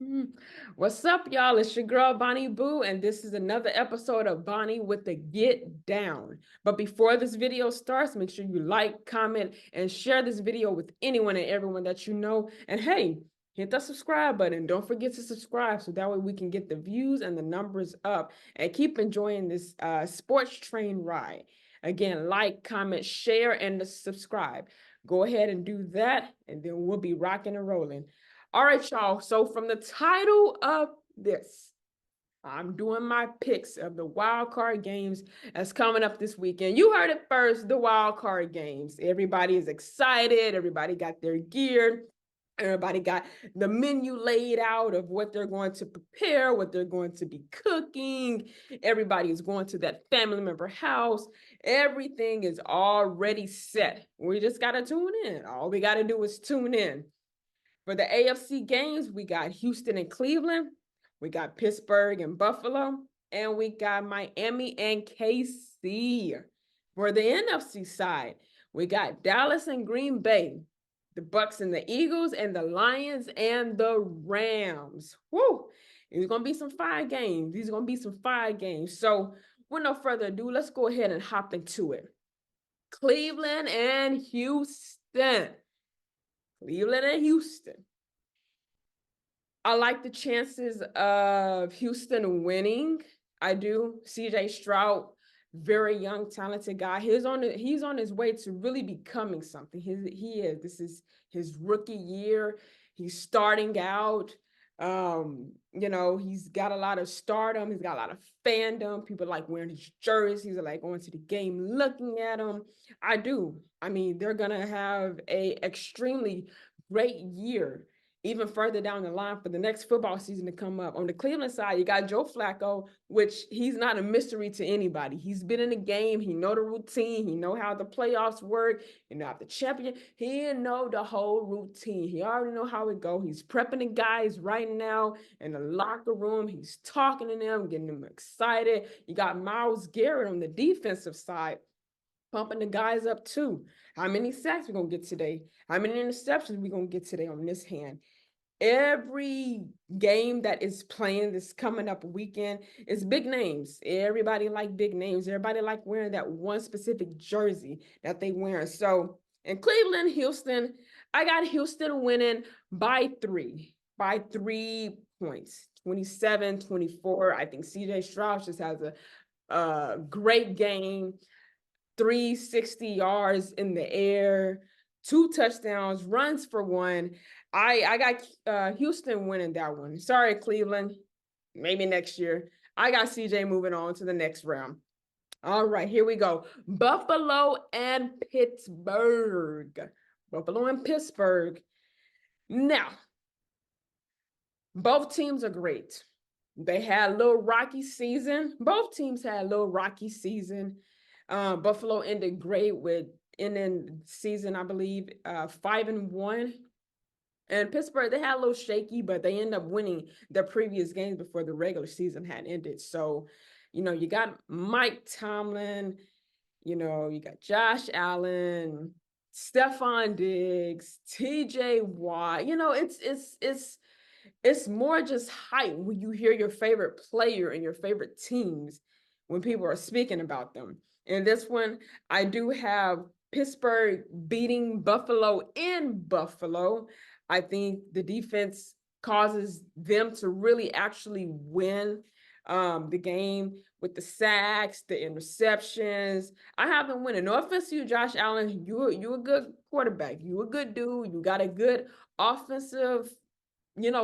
Mm. What's up, y'all? It's your girl, Bonnie Boo, and this is another episode of Bonnie with the Get Down. But before this video starts, make sure you like, comment, and share this video with anyone and everyone that you know. And hey, hit the subscribe button. Don't forget to subscribe so that way we can get the views and the numbers up and keep enjoying this sports train ride. Again, like, comment, share, and subscribe. Go ahead and do that, and then we'll be rocking and rolling. All right, y'all. So from the title of this, I'm doing my picks of the wild card games that's coming up this weekend. You heard it first, the wild card games. Everybody is excited. Everybody got their gear. Everybody got the menu laid out of what they're going to prepare, what they're going to be cooking. Everybody is going to that family member house. Everything is already set. We just got to tune in. All we got to do is tune in. For the AFC games, we got Houston and Cleveland, we got Pittsburgh and Buffalo, and we got Miami and KC. For the NFC side, we got Dallas and Green Bay, the Bucks and the Eagles, and the Lions and the Rams. Woo! It's going to be some fire games. These are going to be some fire games. So, with no further ado, let's go ahead and hop into it. Cleveland and Houston. Cleveland and Houston. I like the chances of Houston winning. I do. CJ Stroud, very young, talented guy. He's on his way to really becoming something. He is. This is his rookie year. He's starting out. He's got a lot of stardom. He's got a lot of fandom. People like wearing his jerseys. Like going to the game, looking at him. I do. I mean, they're gonna have a extremely great year even further down the line for the next football season to come up. On the Cleveland side, you got Joe Flacco, which he's not a mystery to anybody. He's been in the game. He know the routine. He know how the playoffs work. He know how the champion. He know the whole routine. He already know how it go. He's prepping the guys right now in the locker room. He's talking to them, getting them excited. You got Myles Garrett on the defensive side, pumping the guys up too. How many sacks we gonna get today? How many interceptions we gonna get today on this hand? Every game that is playing this coming up weekend is big names. Everybody like big names. Everybody like wearing that one specific jersey that they wear. So in Cleveland, Houston, I got Houston winning by 3 points, 27-24. I think CJ Stroud just has a great game. 360 yards in the air, 2 touchdowns, runs for 1. I got Houston winning that one. Sorry, Cleveland. Maybe next year. I got CJ moving on to the next round. All right, here we go. Buffalo and Pittsburgh. Buffalo and Pittsburgh. Now, both teams are great. They had a little rocky season. Both teams had a little rocky season. Buffalo ended great with ending season, I believe, 5-1. And Pittsburgh, they had a little shaky, but they ended up winning their previous games before the regular season had ended. So, you got Mike Tomlin, you got Josh Allen, Stephon Diggs, TJ Watt. It's more just hype when you hear your favorite player and your favorite teams when people are speaking about them. And this one, I do have Pittsburgh beating Buffalo in Buffalo. I think the defense causes them to really actually win the game with the sacks, the interceptions. I have them winning. No offense to you, Josh Allen. You a good quarterback. You a good dude. You got a good offensive,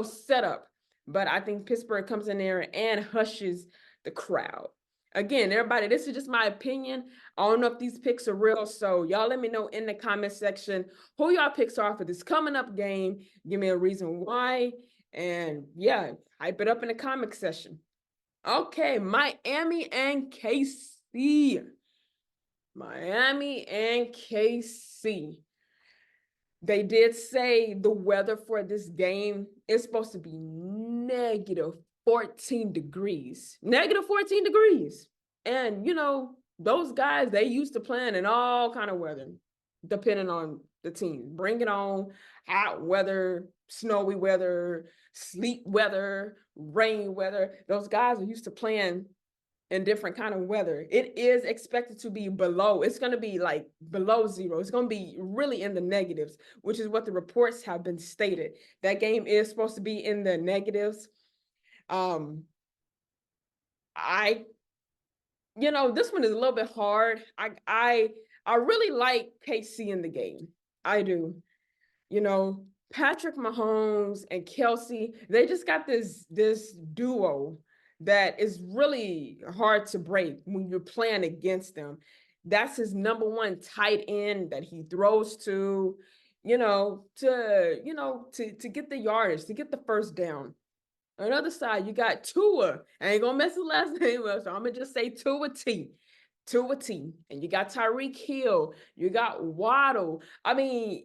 setup. But I think Pittsburgh comes in there and hushes the crowd. Again, everybody, this is just my opinion. I don't know if these picks are real, so y'all let me know in the comment section who y'all picks are for this coming up game. Give me a reason why, and yeah, hype it up in the comment section. Okay, Miami and KC. Miami and KC. They did say the weather for this game is supposed to be negative 14 degrees. Negative 14 degrees. And, those guys, they used to playing in all kind of weather, depending on the team. Bring it on, hot weather, snowy weather, sleet weather, rain weather. Those guys are used to playing in different kind of weather. It is expected to be below. It's going to be like below zero. It's going to be really in the negatives, which is what the reports have been stated. That game is supposed to be in the negatives. I this one is a little bit hard. I really like KC in the game. I do. Patrick Mahomes and Kelsey, they just got this duo that is really hard to break when you're playing against them. That's his number one tight end that he throws to, to get the yardage, to get the first down. On the other side, you got Tua. I ain't gonna mess his last name up, so I'm gonna just say Tua T. Tua T. And you got Tyreek Hill. You got Waddle. I mean,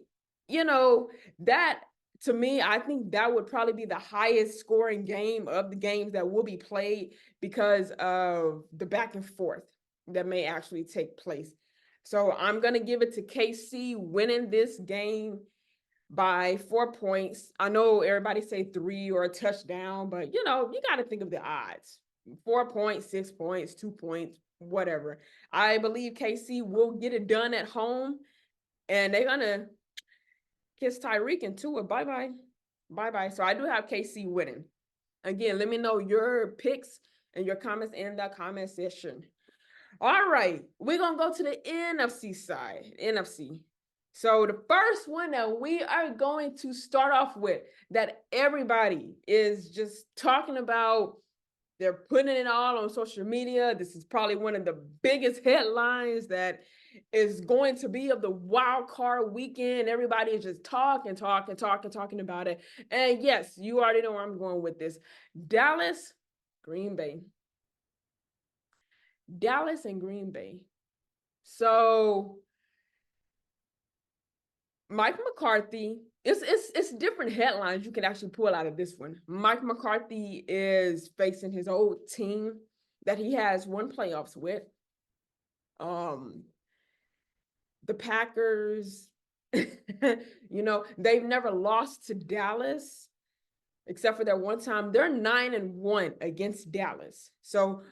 that to me, I think that would probably be the highest scoring game of the games that will be played because of the back and forth that may actually take place. So I'm gonna give it to KC winning this game by 4 points. I know everybody say 3 or a touchdown, but you got to think of the odds. 4 points, 6 points, 2 points, whatever. I believe KC will get it done at home, and they're gonna kiss Tyreek and Tua. Bye-bye. Bye-bye. So I do have KC winning. Again, let me know your picks and your comments in the comment section. All right, we're gonna go to the NFC side. NFC. So the first one that we are going to start off with that everybody is just talking about, they're putting it all on social media. This is probably one of the biggest headlines that is going to be of the wild card weekend. Everybody is just talking about it. And yes, you already know where I'm going with this. Dallas, Green Bay. Dallas and Green Bay. So Mike McCarthy, it's different headlines you can actually pull out of this one. Mike McCarthy is facing his old team that he has won playoffs with. The Packers, they've never lost to Dallas except for that one time. They're 9-1 against Dallas. So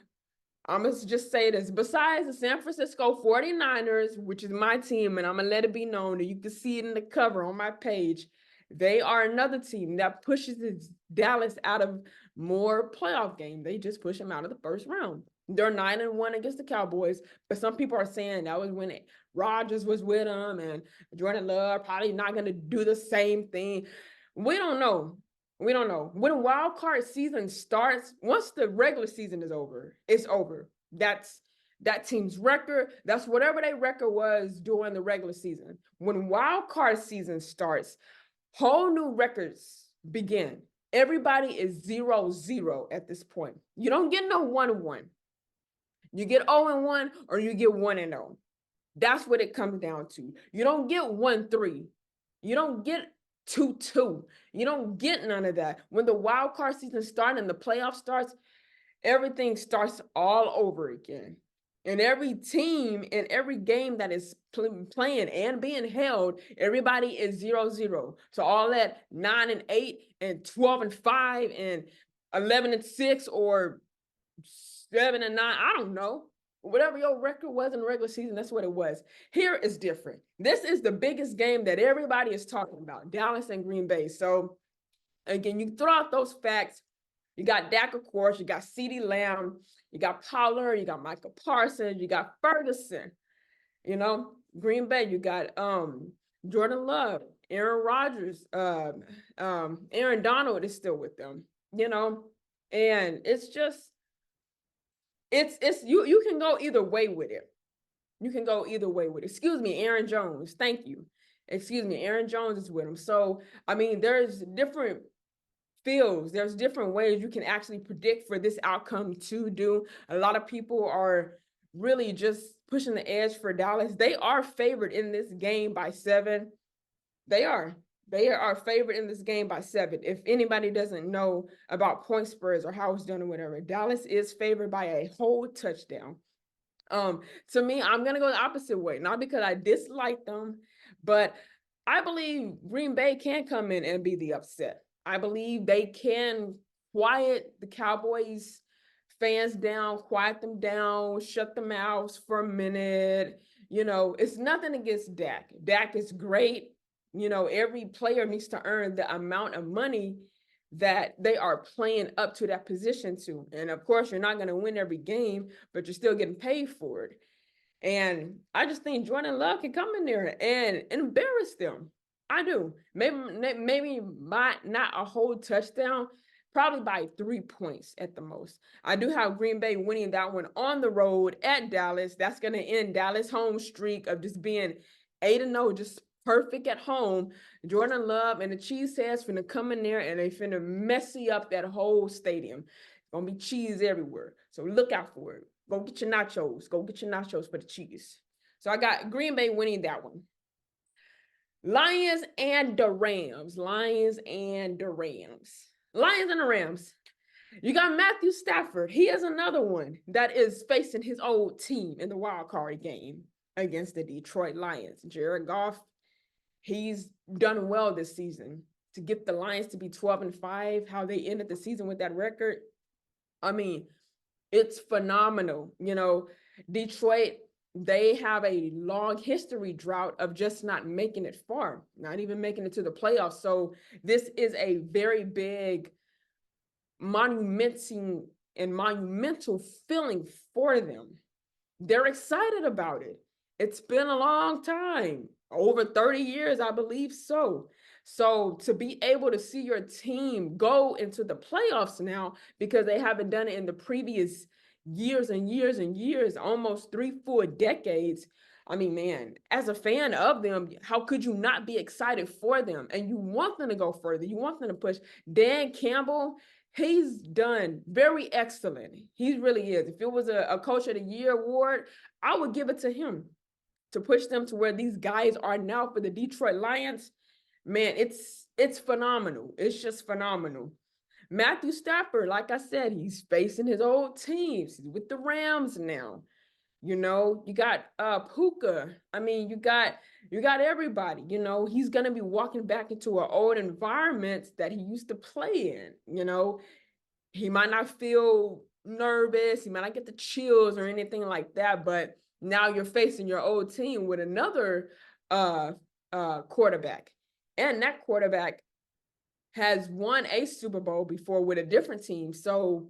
I'm going to just say this. Besides the San Francisco 49ers, which is my team, and I'm going to let it be known that you can see it in the cover on my page, they are another team that pushes Dallas out of more playoff games. They just push them out of the first round. They're 9-1 against the Cowboys, but some people are saying that was when Rodgers was with them and Jordan Love probably not going to do the same thing. We don't know. We don't know. When wild card season starts, once the regular season is over, it's over. That's that team's record. That's whatever their record was during the regular season. When wild card season starts, whole new records begin. Everybody is 0-0 at this point. You don't get no 1-1. You get 0-1 or you get 1-0. That's what it comes down to. You don't get 1-3. You don't get 2-2. You don't get none of that. When the wild card season starts and the playoff starts, everything starts all over again. And every team in every game that is playing and being held, everybody is 0-0. So all that 9-8 and 12-5 and 11-6 or 7-9, I don't know. Whatever your record was in the regular season, that's what it was. Here is different. This is the biggest game that everybody is talking about, Dallas and Green Bay. So, again, you throw out those facts. You got Dak, of course. You got CeeDee Lamb. You got Pollard. You got Michael Parsons. You got Ferguson. Green Bay, you got Jordan Love, Aaron Rodgers. Aaron Donald is still with them, and it's just, you can go either way with it. You can go either way with it. Excuse me, Aaron Jones. Thank you. Excuse me, Aaron Jones is with him. So, I mean, there's different feels. There's different ways you can actually predict for this outcome to do. A lot of people are really just pushing the edge for Dallas. They are favored in this game by 7. They are. They are favored in this game by 7. If anybody doesn't know about point spreads or how it's done or whatever, Dallas is favored by a whole touchdown. To me, I'm going to go the opposite way, not because I dislike them, but I believe Green Bay can come in and be the upset. I believe they can quiet the Cowboys fans down, quiet them down, shut them out for a minute. It's nothing against Dak. Dak is great. Every player needs to earn the amount of money that they are playing up to that position to. And of course, you're not going to win every game, but you're still getting paid for it. And I just think Jordan Love can come in there and embarrass them. I do. Maybe not a whole touchdown, probably by 3 points at the most. I do have Green Bay winning that one on the road at Dallas. That's going to end Dallas' home streak of just being 8-0, just perfect at home. Jordan Love and the Cheeseheads finna come in there and they finna messy up that whole stadium. Gonna be cheese everywhere. So look out for it. Go get your nachos. Go get your nachos for the cheese. So I got Green Bay winning that one. Lions and the Rams. Lions and the Rams. Lions and the Rams. You got Matthew Stafford. He is another one that is facing his old team in the wild card game against the Detroit Lions. Jared Goff, he's done well this season. To get the Lions to be 12-5, how they ended the season with that record, I mean, it's phenomenal. Detroit, they have a long history drought of just not making it far, not even making it to the playoffs. So this is a very big monumental feeling for them. They're excited about it. It's been a long time, over 30 years, I believe so. So to be able to see your team go into the playoffs now, because they haven't done it in the previous years and years and years, almost 3-4 decades. I mean, man, as a fan of them, how could you not be excited for them? And you want them to go further. You want them to push. Dan Campbell, he's done very excellent. He really is. If it was a Coach of the Year award, I would give it to him to push them to where these guys are now for the Detroit Lions. Man, it's phenomenal. It's just phenomenal. Matthew Stafford, like I said, he's facing his old teams. He's with the Rams now. You got Puka. I mean, you got everybody. He's gonna be walking back into an old environment that he used to play in. He might not feel nervous, he might not get the chills or anything like that, but now you're facing your old team with another quarterback. And that quarterback has won a Super Bowl before with a different team. So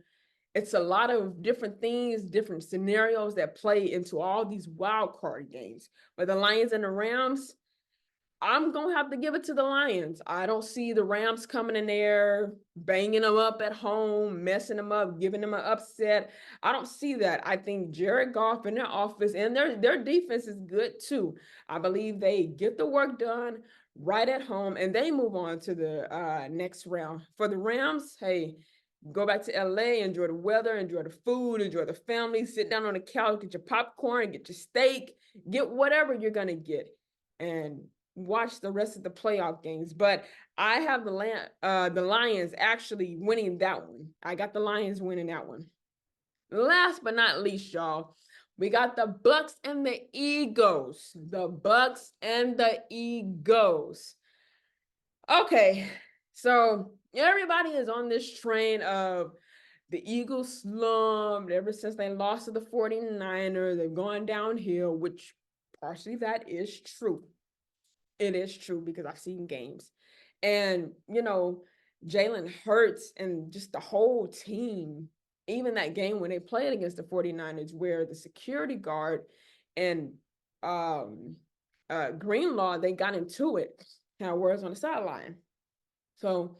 it's a lot of different things, different scenarios that play into all these wild card games. But the Lions and the Rams, I'm going to have to give it to the Lions. I don't see the Rams coming in there, banging them up at home, messing them up, giving them an upset. I don't see that. I think Jared Goff and their offense and their defense is good too. I believe they get the work done right at home and they move on to the next round. For the Rams, hey, go back to LA, enjoy the weather, enjoy the food, enjoy the family, sit down on the couch, get your popcorn, get your steak, get whatever you're going to get. And watch the rest of the playoff games. But I have the Lions actually winning that one. I got the Lions winning that one. Last but not least, y'all, we got the Bucks and the Eagles. The Bucks and the Eagles. Okay, so everybody is on this train of the Eagles slumped ever since they lost to the 49ers. They've gone downhill, which partially that is true. It is true because I've seen games. And, Jalen Hurts and just the whole team, even that game when they played against the 49ers, where the security guard and Greenlaw, they got into it, words on the sideline. So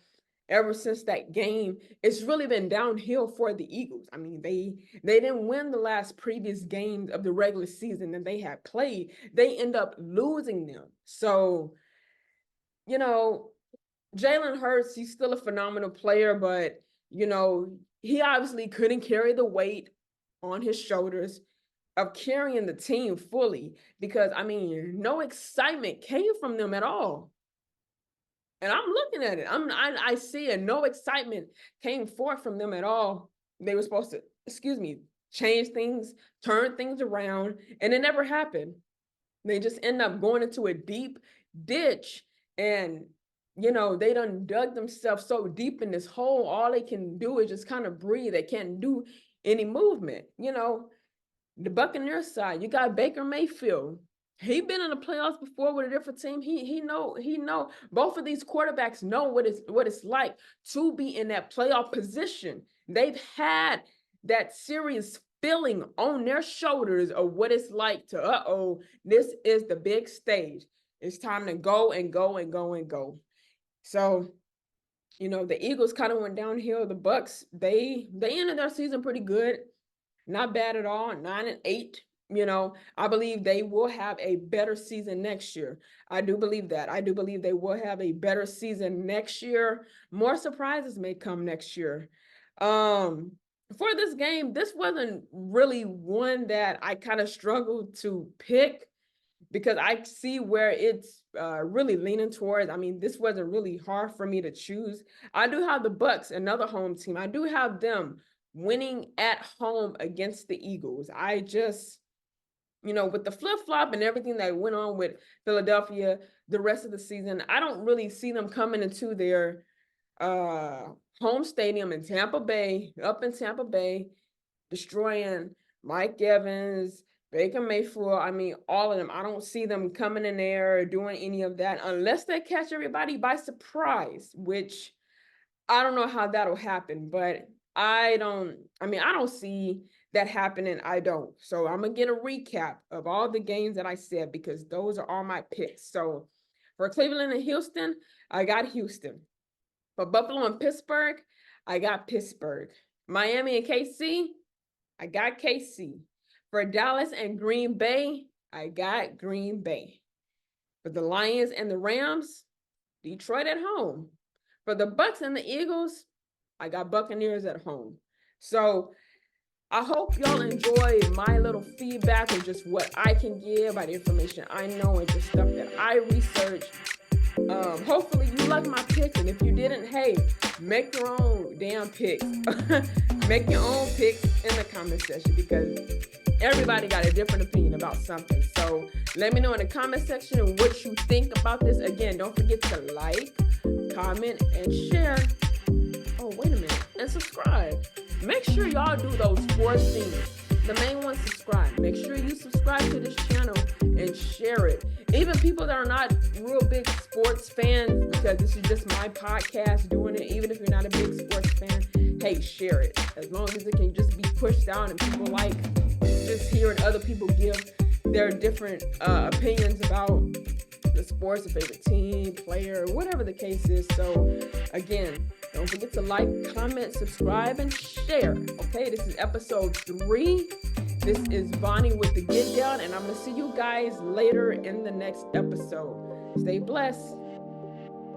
ever since that game, it's really been downhill for the Eagles. I mean, they didn't win the last previous games of the regular season that they had played. They end up losing them. So, Jalen Hurts, he's still a phenomenal player, but, he obviously couldn't carry the weight on his shoulders of carrying the team fully because, no excitement came from them at all. And I'm looking at it. I see it. No excitement came forth from them at all. They were supposed to, change things, turn things around, and it never happened. They just end up going into a deep ditch And, they done dug themselves so deep in this hole, all they can do is just kind of breathe. They can't do any movement. The Buccaneers side, you got Baker Mayfield. He been in the playoffs before with a different team. He know both of these quarterbacks know what it's like to be in that playoff position. They've had that serious feeling on their shoulders of what it's like to, this is the big stage. It's time to go and go and go and go. So, the Eagles kind of went downhill. The Bucks, they ended their season pretty good. Not bad at all, 9-8. I believe they will have a better season next year. I do believe that. I do believe they will have a better season next year. More surprises may come next year. For this game, this wasn't really one that I kind of struggled to pick, because I see where it's really leaning towards. I mean, this wasn't really hard for me to choose. I do have the Bucks, another home team. I do have them winning at home against the Eagles. I just, with the flip-flop and everything that went on with Philadelphia the rest of the season, I don't really see them coming into their home stadium in Tampa Bay, destroying Mike Evans, Baker Mayfield. I mean, all of them. I don't see them coming in there doing any of that unless they catch everybody by surprise, which I don't know how that'll happen, but I don't see that happening. I don't. So I'm going to get a recap of all the games that I said, because those are all my picks. So for Cleveland and Houston, I got Houston. For Buffalo and Pittsburgh, I got Pittsburgh. Miami and KC, I got KC. For Dallas and Green Bay, I got Green Bay. For the Lions and the Rams, Detroit at home. For the Bucks and the Eagles, I got Buccaneers at home. So I hope y'all enjoy my little feedback of just what I can give, by the information I know and just stuff that I researched. Hopefully you like my picks, and if you didn't, hey, make your own damn picks. Make your own picks in the comment section, because everybody got a different opinion about something. So let me know in the comment section what you think about this. Again, don't forget to like, comment, and share. Oh, wait a minute. And subscribe. Make sure y'all do those 4 things. The main one, subscribe. Make sure you subscribe to this channel and share it. Even people that are not real big sports fans, because this is just my podcast doing it. Even if you're not a big sports fan, hey, share it. As long as it can just be pushed out and people like just hearing other people give their different opinions about the sports, a favorite team, player, whatever the case is. So again, don't forget to like, comment, subscribe, and share. Okay, this is episode 3. This is Bonnie with the Get Down, and I'm going to see you guys later in the next episode. Stay blessed.